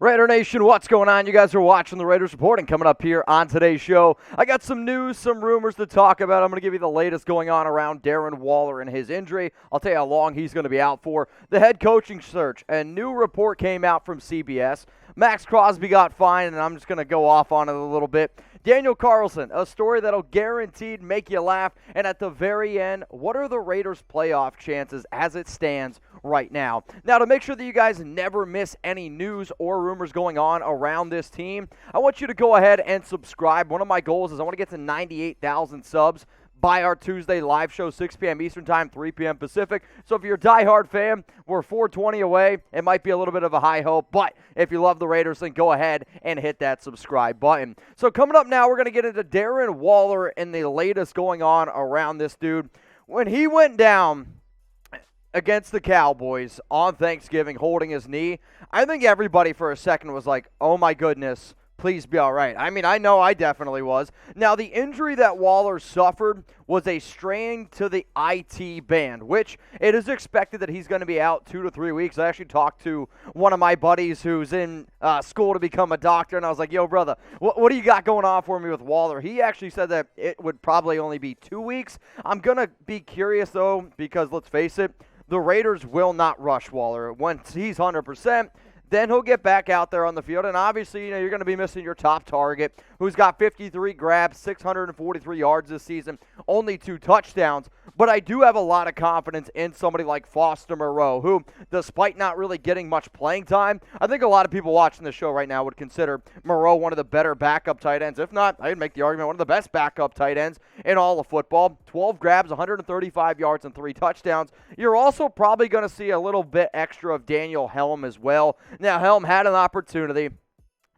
Raider Nation, what's going on? You guys are watching the Raiders Report, and coming up here on today's show, I got some news, some rumors to talk about. I'm going to give you the latest going on around Darren Waller and his injury. I'll tell you how long he's going to be out for. The head coaching search. A new report came out from CBS. Maxx Crosby got fined, and I'm just going to go off on it a little bit. Daniel Carlson, a story that'll guaranteed make you laugh. And at the very end, what are the Raiders' playoff chances as it stands right now? Now, to make sure that you guys never miss any news or rumors going on around this team, I want you to go ahead and subscribe. One of my goals is I want to get to 98,000 subs by our Tuesday live show, 6 p.m. Eastern Time, 3 p.m. Pacific. So if you're a diehard fan, we're 420 away. It might be a little bit of a high hope, but if you love the Raiders, then go ahead and hit that subscribe button. So coming up now, we're going to get into Darren Waller and the latest going on around this dude. When he went down against the Cowboys on Thanksgiving holding his knee, I think everybody for a second was like, oh my goodness, please be all right. I mean, I know I definitely was. Now, the injury that Waller suffered was a strain to the IT band, which it is expected that he's going to be out 2 to 3 weeks. I actually talked to one of my buddies who's in school to become a doctor, and I was like, yo, brother, what do you got going on for me with Waller? He actually said that it would probably only be 2 weeks. I'm going to be curious, though, because let's face it, the Raiders will not rush Waller. Once he's 100%, then he'll get back out there on the field, and obviously, you're going to be missing your top target, who's got 53 grabs, 643 yards this season, only 2 touchdowns. But I do have a lot of confidence in somebody like Foster Moreau, who, despite not really getting much playing time, I think a lot of people watching the show right now would consider Moreau one of the better backup tight ends. If not, I'd make the argument one of the best backup tight ends in all of football. 12 grabs, 135 yards, and 3 touchdowns. You're also probably going to see a little bit extra of Daniel Helm as well. Now, Helm had an opportunity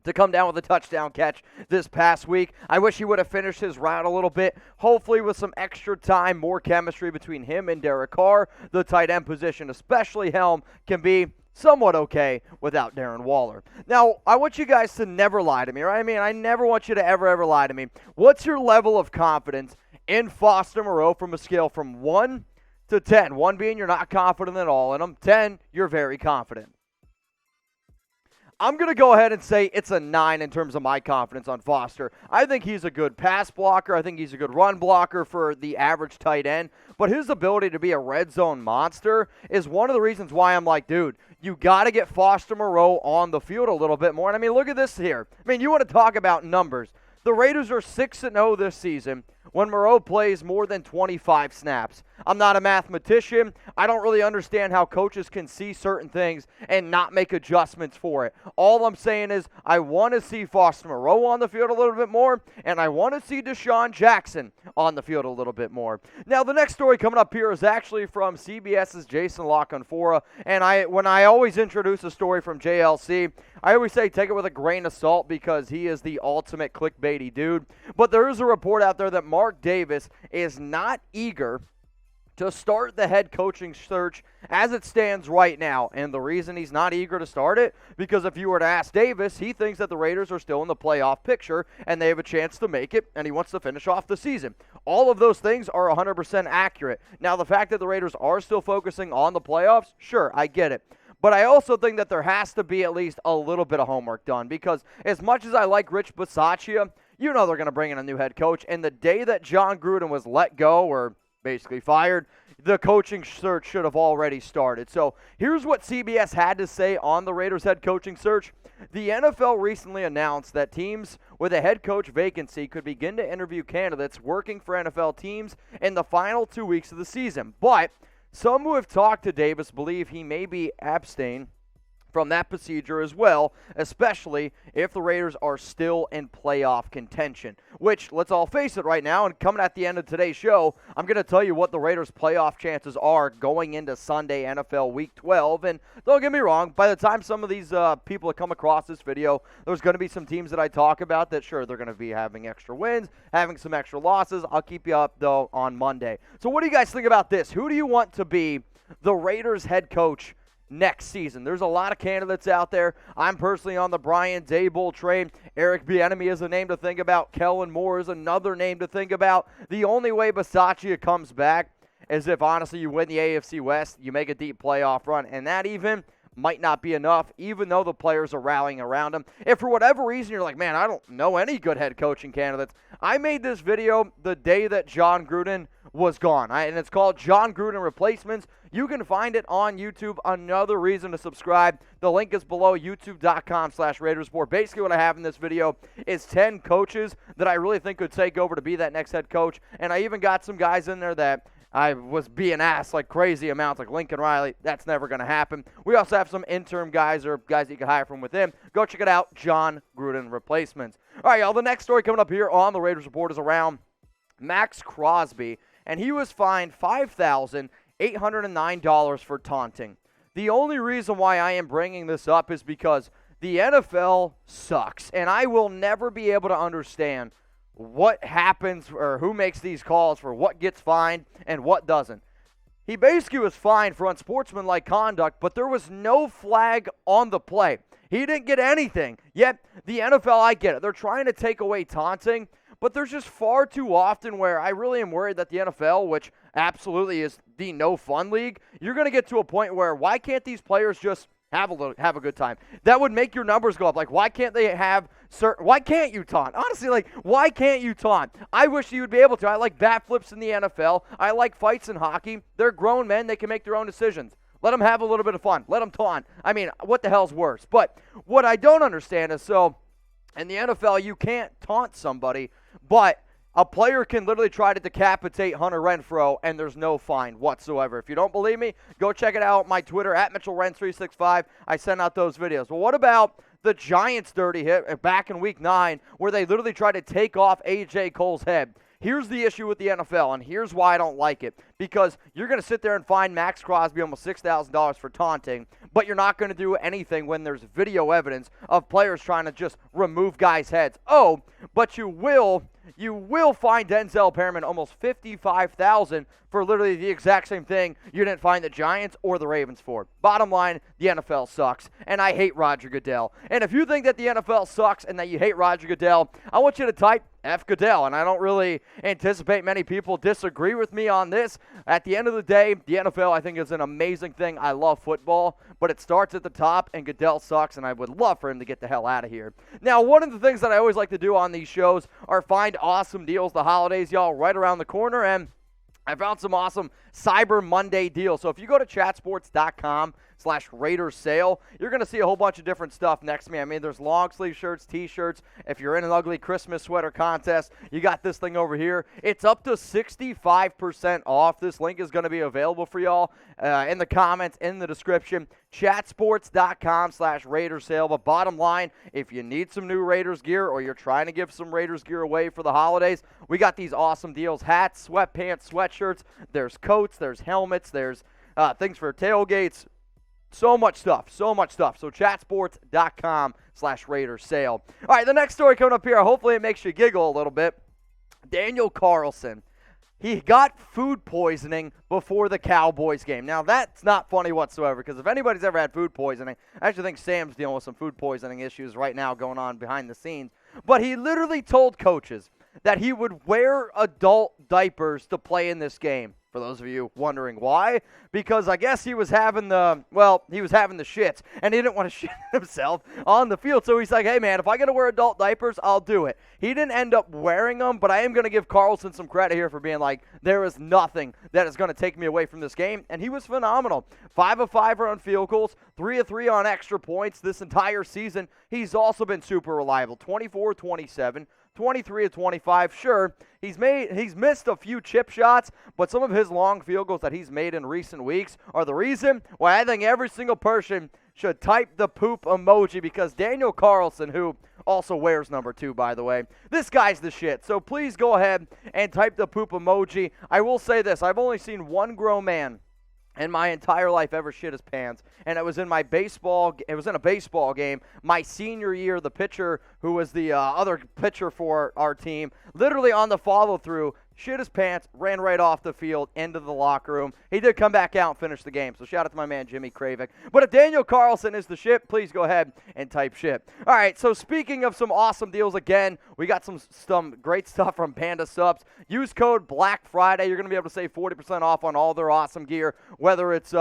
to come down with a touchdown catch this past week. I wish he would have finished his route a little bit. Hopefully with some extra time, more chemistry between him and Derek Carr, the tight end position, especially Helm, can be somewhat okay without Darren Waller. Now, I want you guys to never lie to me, right? I mean, I never want you to ever lie to me. What's your level of confidence in Foster Moreau from a scale from 1 to 10? 1 being you're not confident at all, and 10, you're very confident. I'm going to go ahead and say it's a 9 in terms of my confidence on Foster. I think he's a good pass blocker. I think he's a good run blocker for the average tight end. But his ability to be a red zone monster is one of the reasons why I'm like, dude, you got to get Foster Moreau on the field a little bit more. And I mean, look at this here. I mean, you want to talk about numbers. The Raiders are 6-0 this season when Moreau plays more than 25 snaps. I'm not a mathematician. I don't really understand how coaches can see certain things and not make adjustments for it. All I'm saying is I want to see Foster Moreau on the field a little bit more, and I want to see Deshaun Jackson on the field a little bit more. Now, the next story coming up here is actually from CBS's Jason La Canfora, and when I always introduce a story from JLC, I always say take it with a grain of salt because he is the ultimate clickbaity dude. But there is a report out there that Mark Davis is not eager to start the head coaching search as it stands right now. And the reason he's not eager to start it, because if you were to ask Davis, he thinks that the Raiders are still in the playoff picture and they have a chance to make it, and he wants to finish off the season. All of those things are 100% accurate. Now, the fact that the Raiders are still focusing on the playoffs, sure, I get it. But I also think that there has to be at least a little bit of homework done, because as much as I like Rich Bisaccia, you know they're going to bring in a new head coach. And the day that John Gruden was let go or basically fired, the coaching search should have already started. So here's what CBS had to say on the Raiders head coaching search. The NFL recently announced that teams with a head coach vacancy could begin to interview candidates working for NFL teams in the final 2 weeks of the season. But some who have talked to Davis believe he may be abstain from that procedure as well, especially if the Raiders are still in playoff contention, which, let's all face it right now, and coming at the end of today's show, I'm going to tell you what the Raiders' playoff chances are going into Sunday NFL Week 12, and don't get me wrong, by the time some of these people that come across this video, there's going to be some teams that I talk about that, sure, they're going to be having extra wins, having some extra losses. I'll keep you up, though, on Monday. So what do you guys think about this? Who do you want to be the Raiders' head coach next season? There's a lot of candidates out there. I'm personally on the Brian Daboll train. Eric Bieniemy is a name to think about. Kellen Moore is another name to think about. The only way Bisaccia comes back is if, honestly, you win the AFC West, you make a deep playoff run, and that even might not be enough, even though the players are rallying around him. If for whatever reason you're like, man, I don't know any good head coaching candidates, I made this video the day that Jon Gruden was gone, and it's called Jon Gruden Replacements. You can find it on YouTube. Another reason to subscribe. The link is below, youtube.com/Raiders Report. Basically what I have in this video is 10 coaches that I really think could take over to be that next head coach, and I even got some guys in there that I was being asked like crazy amounts, like Lincoln Riley. That's never going to happen. We also have some interim guys or guys that you can hire from within. Go check it out, Jon Gruden Replacements. All right, y'all, the next story coming up here on the Raiders Report is around Maxx Crosby, and he was fined $5,809 for taunting. The only reason why I am bringing this up is because the NFL sucks, and I will never be able to understand what happens or who makes these calls for what gets fined and what doesn't. He basically was fined for unsportsmanlike conduct, but there was no flag on the play. He didn't get anything. Yet, the NFL, I get it. They're trying to take away taunting, but there's just far too often where I really am worried that the NFL, which absolutely is the no-fun league, you're going to get to a point where why can't these players just have a good time? That would make your numbers go up. Like, why can't they have why can't you taunt? Honestly, like, why can't you taunt? I wish you would be able to. I like bat flips in the NFL. I like fights in hockey. They're grown men. They can make their own decisions. Let them have a little bit of fun. Let them taunt. I mean, what the hell's worse? But what I don't understand is, so in the NFL, you can't taunt somebody, but a player can literally try to decapitate Hunter Renfrow, and there's no fine whatsoever. If you don't believe me, go check it out on my Twitter, at Mitchell Renz 365. I sent out those videos. Well, what about the Giants' dirty hit back in Week 9 where they literally tried to take off A.J. Cole's head? Here's the issue with the NFL, and here's why I don't like it. Because you're going to sit there and fine Maxx Crosby almost $6,000 for taunting, but you're not going to do anything when there's video evidence of players trying to just remove guys' heads. Oh, but you will fine Denzel Perryman almost $55,000 for literally the exact same thing you didn't fine the Giants or the Ravens for. Bottom line, the NFL sucks, and I hate Roger Goodell. And if you think that the NFL sucks and that you hate Roger Goodell, I want you to type F Goodell, and I don't really anticipate many people disagree with me on this. At the end of the day, the NFL, I think, is an amazing thing. I love football, but it starts at the top, and Goodell sucks, and I would love for him to get the hell out of here. Now, one of the things that I always like to do on these shows are find awesome deals. The holidays, y'all, right around the corner, and I found some awesome Cyber Monday deals. So if you go to chatsports.com/Raiders sale, you're going to see a whole bunch of different stuff next to me. I mean, there's long sleeve shirts, t-shirts. If you're in an ugly Christmas sweater contest, you got this thing over here. It's up to 65% off. This link is going to be available for y'all in the comments, in the description. Chatsports.com/Raiders sale. But bottom line, if you need some new Raiders gear or you're trying to give some Raiders gear away for the holidays, we got these awesome deals. Hats, sweatpants, sweatshirts. There's coats, there's helmets, there's things for tailgates. So much stuff. So chatsports.com/Raiders sale. All right, the next story coming up here, hopefully it makes you giggle a little bit. Daniel Carlson. He got food poisoning before the Cowboys game. Now, that's not funny whatsoever, because if anybody's ever had food poisoning, I actually think Sam's dealing with some food poisoning issues right now going on behind the scenes. But he literally told coaches that he would wear adult diapers to play in this game. For those of you wondering why, because I guess he was having the shits, and he didn't want to shit himself on the field. So he's like, hey, man, if I got to wear adult diapers, I'll do it. He didn't end up wearing them, but I am going to give Carlson some credit here for being like, there is nothing that is going to take me away from this game, and he was phenomenal. 5 of 5 on field goals, 3 of 3 on extra points this entire season. He's also been super reliable, 24-27. 23 of 25, sure. He's missed a few chip shots, but some of his long field goals that he's made in recent weeks are the reason why I think every single person should type the poop emoji, because Daniel Carlson, who also wears number 2, by the way, this guy's the shit. So please go ahead and type the poop emoji. I will say this, I've only seen one grown man in my entire life ever shit his pants, and it was in a baseball game my senior year. The pitcher, who was the other pitcher for our team, literally on the follow-through, shit his pants, ran right off the field into the locker room. He did come back out and finish the game, so shout out to my man Jimmy Kravick. But if Daniel Carlson is the shit, please go ahead and type shit. All right, so speaking of some awesome deals, again, we got some great stuff from Panda Subs. Use code Black Friday. You're going to be able to save 40% off on all their awesome gear, whether it's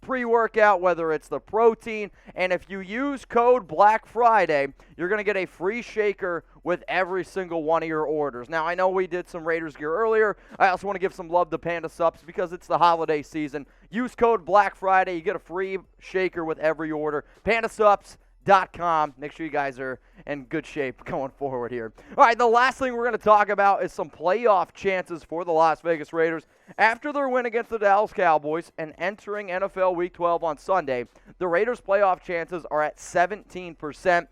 pre-workout, whether it's the protein. And if you use code Black Friday, you're going to get a free shaker with every single one of your orders. Now, I know we did some Raiders gear earlier. I also want to give some love to Panda Sups because it's the holiday season. Use code Black Friday. You get a free shaker with every order. PandaSups.com. Make sure you guys are in good shape going forward here. All right, the last thing we're going to talk about is some playoff chances for the Las Vegas Raiders. After their win against the Dallas Cowboys and entering NFL Week 12 on Sunday, the Raiders' playoff chances are at 17%.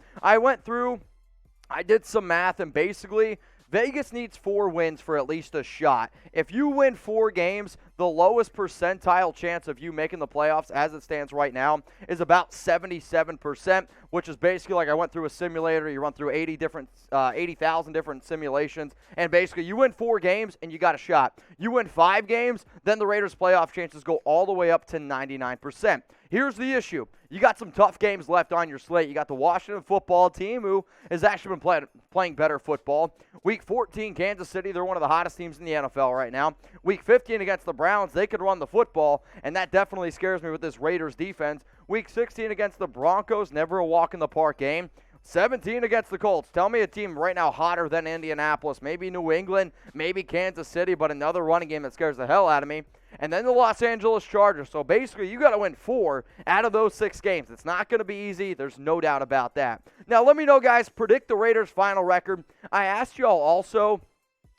I did some math, and basically, Vegas needs 4 wins for at least a shot. If you win 4 games, the lowest percentile chance of you making the playoffs as it stands right now is about 77%, which is basically like I went through a simulator. You run through 80,000 different simulations, and basically you win 4 games and you got a shot. You win 5 games, then the Raiders' playoff chances go all the way up to 99%. Here's the issue. You got some tough games left on your slate. You got the Washington football team, who has actually been playing better football. Week 14, Kansas City, they're one of the hottest teams in the NFL right now. Week 15 against the Browns, they could run the football, and that definitely scares me with this Raiders defense. Week 16 against the Broncos, never a walk in the park game. 17 against the Colts. Tell me a team right now hotter than Indianapolis. Maybe New England, maybe Kansas City, but another running game that scares the hell out of me. And then the Los Angeles Chargers. So basically, you got to win 4 out of those 6 games. It's not going to be easy. There's no doubt about that. Now, let me know, guys. Predict the Raiders' final record. I asked y'all also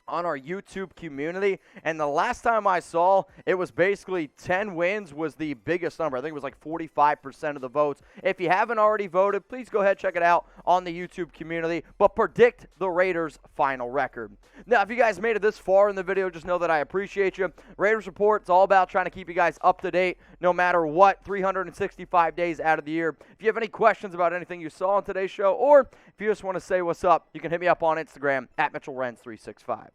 on our YouTube community, and the last time I saw, it was basically 10 wins was the biggest number. I think it was like 45% of the votes. If you haven't already voted, please go ahead, check it out on the YouTube community, but predict the Raiders' final record. Now, if you guys made it this far in the video, just know that I appreciate you. Raiders Report, it's all about trying to keep you guys up to date no matter what, 365 days out of the year. If you have any questions about anything you saw on today's show, or if you just want to say what's up, you can hit me up on Instagram at Mitchell Renz 365.